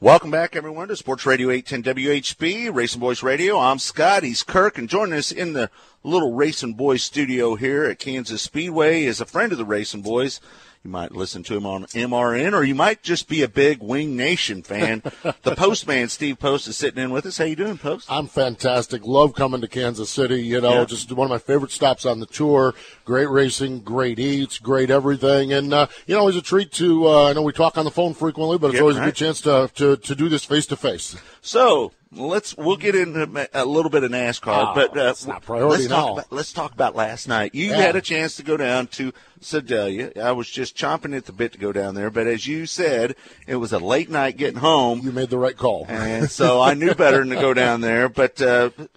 Welcome back, everyone, to Sports Radio 810 WHB, RacinBoys Radio. I'm Scott. He's Kirk, and joining us in the little RacinBoys studio here at Kansas Speedway is a friend of the RacinBoys. You might listen to him on MRN, or you might just be a big Wing Nation fan. The Postman, Steve Post, is sitting in with us. How you doing, Post? I'm fantastic. Love coming to Kansas City. Just one of my favorite stops on the tour. Great racing, great eats, great everything. And, it's a treat to, I know we talk on the phone frequently, but it's always a good chance to do this face-to-face. So we'll get into a little bit of NASCAR, but it's not priority let's talk about last night. You had a chance to go down to Sedalia. I was just chomping at the bit to go down there, but as you said, it was a late night getting home. You made the right call. And so I knew better than to go down there, but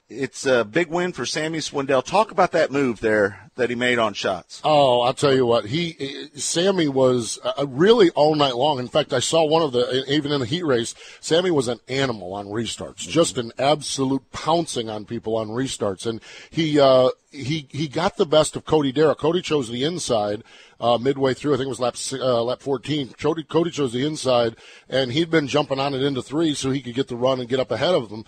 it's a big win for Sammy Swindell. Talk about that move there that he made on shots. Oh, I'll tell you what. Sammy was really all night long. In fact, I saw even in the heat race, Sammy was an animal on restarts, just an absolute pouncing on people on restarts. And he got the best of Cody Derrick. Cody chose the inside midway through. I think it was lap 14. Cody chose the inside, and he'd been jumping on it into 3 so he could get the run and get up ahead of them.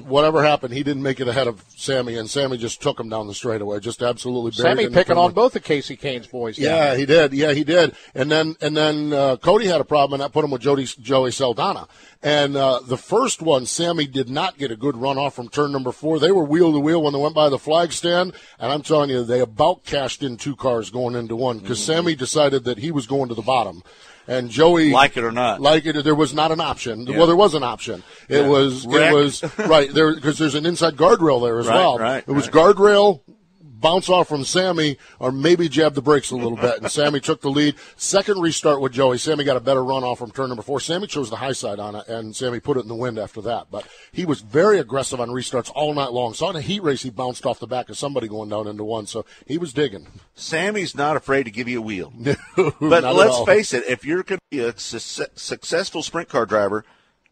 Whatever happened, he didn't make it ahead of Sammy, and Sammy just took him down the straightaway, just absolutely buried. Sammy picking on both of Casey Kane's boys. Yeah, he did. Yeah, he did. And then Cody had a problem, and that put him with Joey Saldana. And the first one, Sammy did not get a good run off from turn number 4. They were wheel to wheel when they went by the flag stand, and I'm telling you, they about cashed in 2 cars going into one because Sammy decided that he was going to the bottom. And Joey, like it or not, there was not an option. Yeah. Well, there was an option. It was right there because there's an inside guardrail there as well. It was guardrail, bounce off from Sammy, or maybe jab the brakes a little bit, and Sammy took the lead. Second restart with Joey, Sammy got a better run off from turn number 4. Sammy chose the high side on it, and Sammy put it in the wind after that. But he was very aggressive on restarts all night long. So in a heat race, he bounced off the back of somebody going down into one, so he was digging. Sammy's not afraid to give you a wheel. No, but let's face it, if you're going to be a successful sprint car driver,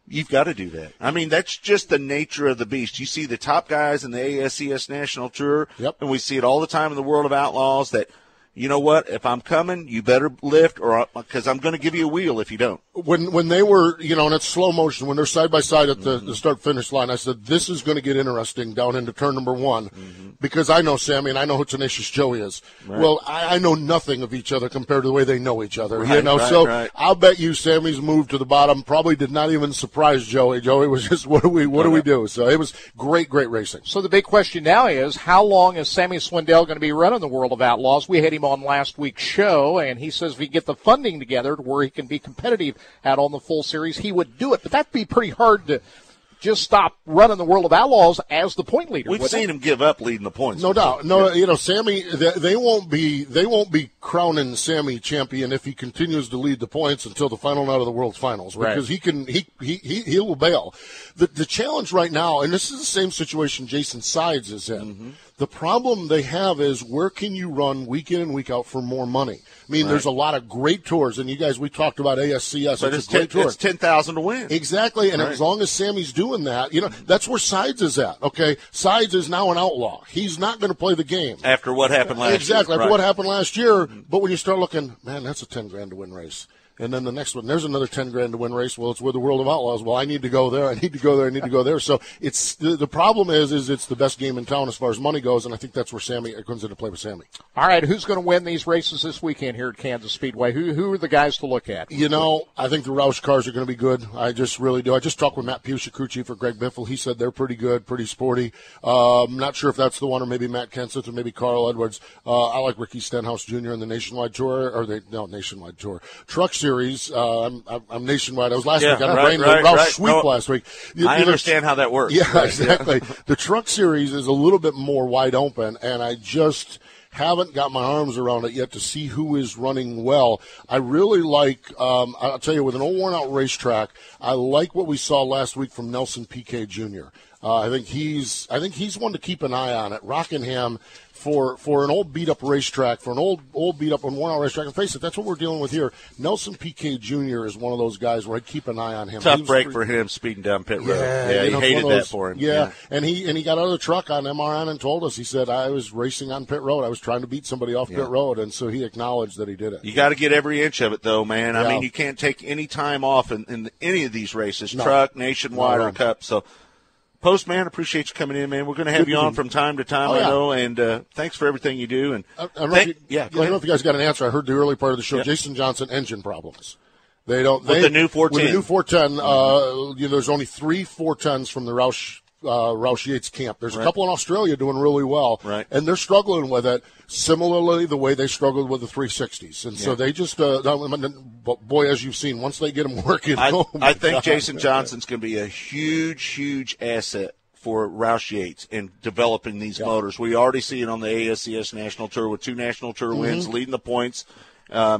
you've got to do that. I mean, that's just the nature of the beast. You see the top guys in the ASCS National Tour, and we see it all the time in the World of Outlaws that, you know what, if I'm coming, you better lift, or because I'm going to give you a wheel if you don't. When they were, and it's slow motion, when they're side by side at the start-finish line, I said, this is going to get interesting down into turn number 1 because I know Sammy and I know who Tenacious Joey is. Right. Well, I know nothing of each other compared to the way they know each other. Right. I'll bet you Sammy's move to the bottom probably did not even surprise Joey. Joey was just, what do we do? So it was great racing. So the big question now is, how long is Sammy Swindell going to be running the World of Outlaws? We had him on last week's show, and he says if he get the funding together to where he can be competitive out on the full series, he would do it. But that'd be pretty hard to just stop running the World of Outlaws as the point leader. We've seen him give up leading the points. No doubt. No, Sammy, they won't be crowning Sammy champion if he continues to lead the points until the final night of the World Finals, because he will bail. The challenge right now, and this is the same situation Jason Sides is in. The problem they have is where can you run week in and week out for more money? I mean, there's a lot of great tours, and you guys, we talked about ASCS. But it's a great tour. It's $10,000 to win. Exactly, and as long as Sammy's doing that, that's where Sides is at, okay? Sides is now an outlaw. He's not going to play the game. After what happened last year. Exactly, after what happened last year. But when you start looking, man, that's a $10,000 to win race. And then the next one, there's another $10,000 to win race. Well, it's with the World of Outlaws. Well, I need to go there. I need to go there. I need to go there. So it's the problem is it's the best game in town as far as money goes, and I think that's where Sammy comes into play with Sammy. All right, who's going to win these races this weekend here at Kansas Speedway? Who are the guys to look at? I think the Roush cars are going to be good. I just really do. I just talked with Matt Pusey, crew chief for Greg Biffle. He said they're pretty good, pretty sporty. I'm not sure if that's the one, or maybe Matt Kenseth, or maybe Carl Edwards. I like Ricky Stenhouse Jr. in the Nationwide Tour, Nationwide Tour Truck Series. I'm nationwide. I was last week. I ran the Roush sweep last week. I understand how that works. Yeah, exactly. The Truck Series is a little bit more wide open, and I just haven't got my arms around it yet to see who is running well. I really like, I'll tell you, with an old worn-out racetrack, I like what we saw last week from Nelson Piquet Jr. I think he's one to keep an eye on at Rockingham. for an old beat-up racetrack, for an old beat-up and worn-out racetrack. And face it, that's what we're dealing with here. Nelson Piquet Jr. is one of those guys where I keep an eye on him. Tough break for him speeding down pit road. Yeah, he hated that for him. Yeah, and he got out of the truck on MRN and told us, he said, I was racing on pit road. I was trying to beat somebody off pit road, and so he acknowledged that he did it. You got to get every inch of it, though, man. I mean, you can't take any time off in any of these races, truck, nationwide, or cup. So, Postman, appreciate you coming in, man. We're going to have you on from time to time, I know, and thanks for everything you do. And I don't know if you guys got an answer. I heard the early part of the show. Jason Johnson, engine problems. They don't. With the new 410. With the new 410, there's only 3 410s from the Roush Yates camp. There's a couple in Australia doing really well, and they're struggling with it. Similarly, the way they struggled with the 360s, and so they just, boy, as you've seen, once they get them working, I think Jason Johnson's going to be a huge asset for Roush Yates in developing these motors. We already see it on the ASCS National Tour with 2 National Tour wins, leading the points.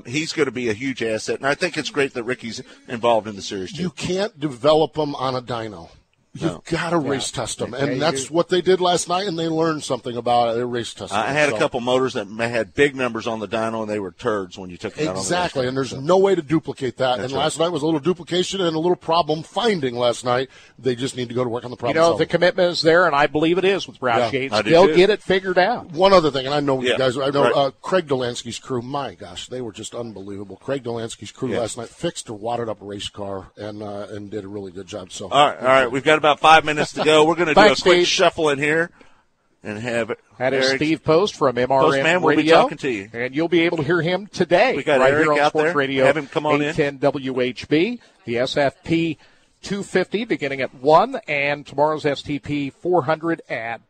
He's going to be a huge asset, and I think it's great that Ricky's involved in the series too. You can't develop them on a dyno. You've got to race test them, and that's what they did last night, and they learned something about it. They race tested. I had a couple motors that had big numbers on the dyno, and they were turds when you took them out on the Exactly, and there's no way to duplicate that. And last night was a little duplication and a little problem finding last night. They just need to go to work on the problem solving. The commitment is there, and I believe it is with Roush Yates. They'll get it figured out. One other thing, and I know you guys, Craig Delansky's crew, my gosh, they were just unbelievable. Craig Delansky's crew last night fixed a wadded-up race car and did a really good job. So, all right, we've got about 5 minutes to go. We're going to do a quick shuffle in here and have it. That is Steve Post from MRN Postman, Radio. We'll be talking to you. And you'll be able to hear him today. We got right Aric here on out Sports there. Radio. Have him come on 810 WHB. The SFP 250 beginning at 1, and tomorrow's STP 400 at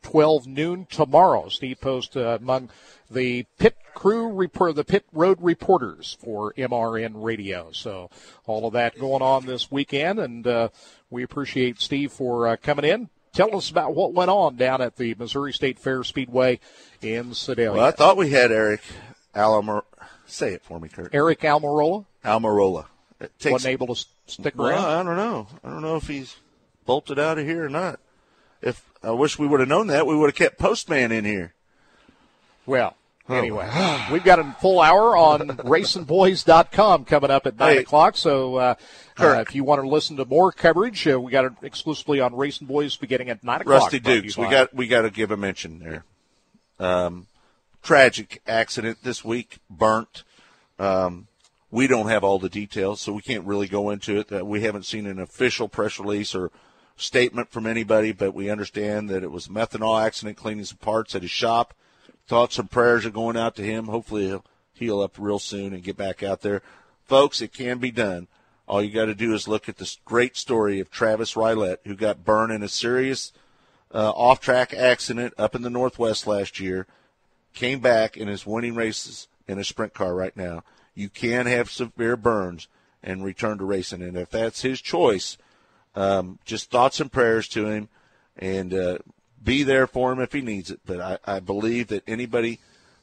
12 noon tomorrow. Steve Post among the pit crew the pit road reporters for MRN Radio. So all of that going on this weekend, and we appreciate Steve for coming in. Tell us about what went on down at the Missouri State Fair Speedway in Sedalia. Well, I thought we had Aric Almirola. Say it for me, Kirk. Aric Almirola? Almirola. Wasn't able to stick around? Well, I don't know. I don't know if he's bolted out of here or not. I wish we would have known that. We would have kept Postman in here. Well, anyway, we've got a full hour on RacinBoys.com coming up at 9 o'clock. So if you want to listen to more coverage, we got it exclusively on Racing Boys beginning at 9 o'clock. Rusty Dukes, we got to give a mention there. Tragic accident this week, burnt. We don't have all the details, so we can't really go into it. We haven't seen an official press release or statement from anybody, but we understand that it was a methanol accident cleaning some parts at his shop. Thoughts and prayers are going out to him. Hopefully he'll heal up real soon and get back out there. Folks, it can be done. All you got to do is look at this great story of Travis Rylett, who got burned in a serious off-track accident up in the Northwest last year, came back and is winning races in a sprint car right now. You can have severe burns and return to racing, and if that's his choice, just thoughts and prayers to him, and be there for him if he needs it. But I believe that anybody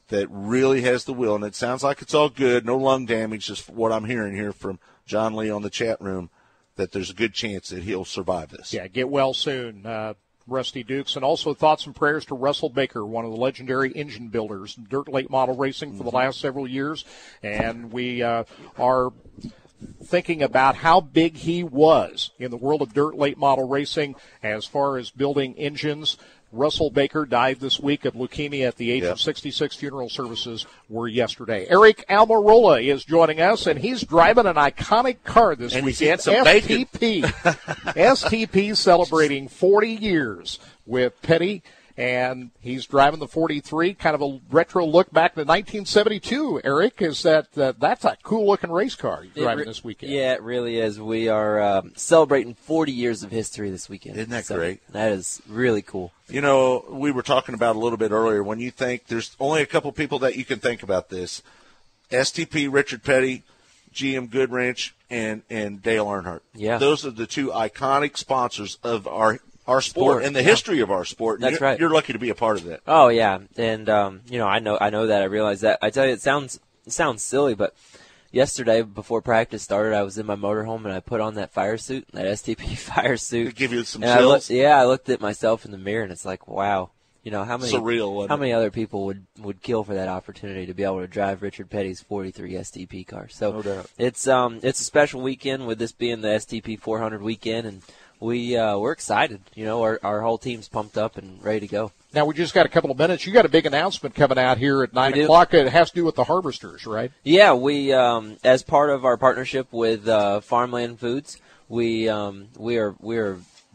that really has the will, and it sounds like it's all good, no lung damage, just what I'm hearing here from John Lee on the chat room, that there's a good chance that he'll survive this. Yeah, get well soon, Rusty Dukes. And also thoughts and prayers to Russell Baker, one of the legendary engine builders, dirt late model racing for the last several years. And we are thinking about how big he was in the world of dirt late model racing as far as building engines. Russell Baker died this week of leukemia at the age of 66. Funeral services were yesterday. Aric Almirola is joining us, and he's driving an iconic car this weekend, STP. STP celebrating 40 years with Petty, and he's driving the 43, kind of a retro look back to 1972. Aric, is that's a cool-looking race car you're driving this weekend. Yeah, it really is. We are celebrating 40 years of history this weekend. Isn't that great? That is really cool. You know, we were talking about a little bit earlier, when you think there's only a couple people that you can think about this. STP, Richard Petty, GM Goodwrench, and Dale Earnhardt. Yeah. Those are the two iconic sponsors of our sport and the history of our sport. That's right. You're lucky to be a part of that. Oh yeah, and I know that. I realize that. I tell you, it sounds silly, but yesterday before practice started, I was in my motorhome and I put on that fire suit, that STP fire suit. To give you some chills. I looked at myself in the mirror and it's like, wow, how many surreal, wasn't how it? many other people would kill for that opportunity to be able to drive Richard Petty's 43 STP car? So No doubt. it's a special weekend with this being the STP 400 weekend, and we're excited. Our whole team's pumped up and ready to go. Now, we just got a couple of minutes. You got a big announcement coming out here at 9 o'clock. It has to do with the harvesters, right? Yeah, we as part of our partnership with Farmland Foods, we are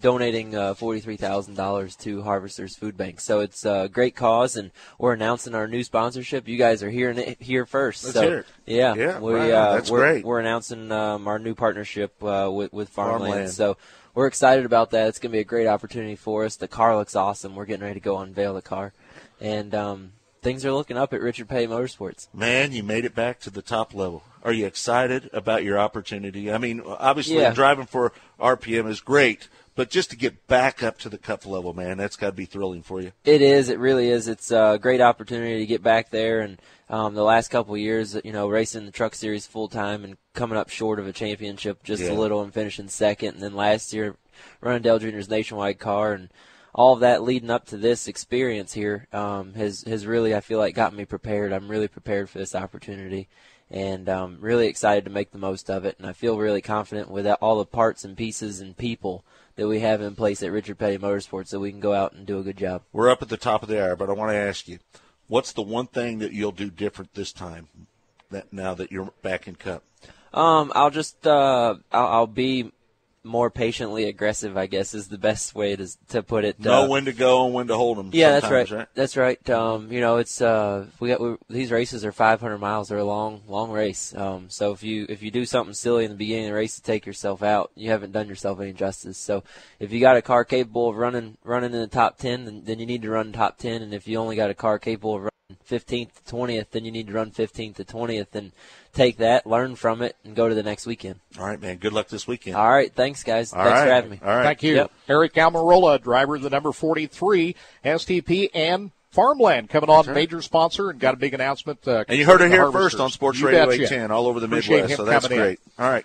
donating $43,000 to Harvesters Food Bank. So it's a great cause, and we're announcing our new sponsorship. You guys are hearing it here first. Let's hear it. Yeah, That's great. We're announcing our new partnership with Farmland. So we're excited about that. It's going to be a great opportunity for us. The car looks awesome. We're getting ready to go unveil the car. And things are looking up at Richard Petty Motorsports. Man, you made it back to the top level. Are you excited about your opportunity? I mean, obviously driving for RPM is great, but just to get back up to the cup level, man, that's got to be thrilling for you. It is. It really is. It's a great opportunity to get back there. And the last couple of years, racing the Truck Series full-time and coming up short of a championship just a little and finishing second. And then last year, running Dale Jr.'s nationwide car, and all of that leading up to this experience here has really, I feel like, gotten me prepared. I'm really prepared for this opportunity, and really excited to make the most of it. And I feel really confident with all the parts and pieces and people that we have in place at Richard Petty Motorsports that we can go out and do a good job. We're up at the top of the hour, but I want to ask you, what's the one thing that you'll do different this time now that you're back in Cup? I'll just I'll be more patiently aggressive, I guess, is the best way to put it. Know when to go and when to hold them. Yeah, that's right. That's right. It's these races are 500 miles. They're a long race. So if you do something silly in the beginning of the race to take yourself out, you haven't done yourself any justice. So if you got a car capable of running in the top 10, then you need to run top 10. And if you only got a car capable of running 15th to 20th, then you need to run 15th to 20th and take that, learn from it, and go to the next weekend. All right, man. Good luck this weekend. All right. Thanks, guys. Thanks for having me. All right. Thank you. Yep. Aric Almirola, driver of the number 43 STP, and Farmland coming on, major sponsor, and got a big announcement. And you heard it here Harvesters. first on Sports You Radio betcha. 810 all over the Appreciate Midwest, him so that's coming in. great. All right.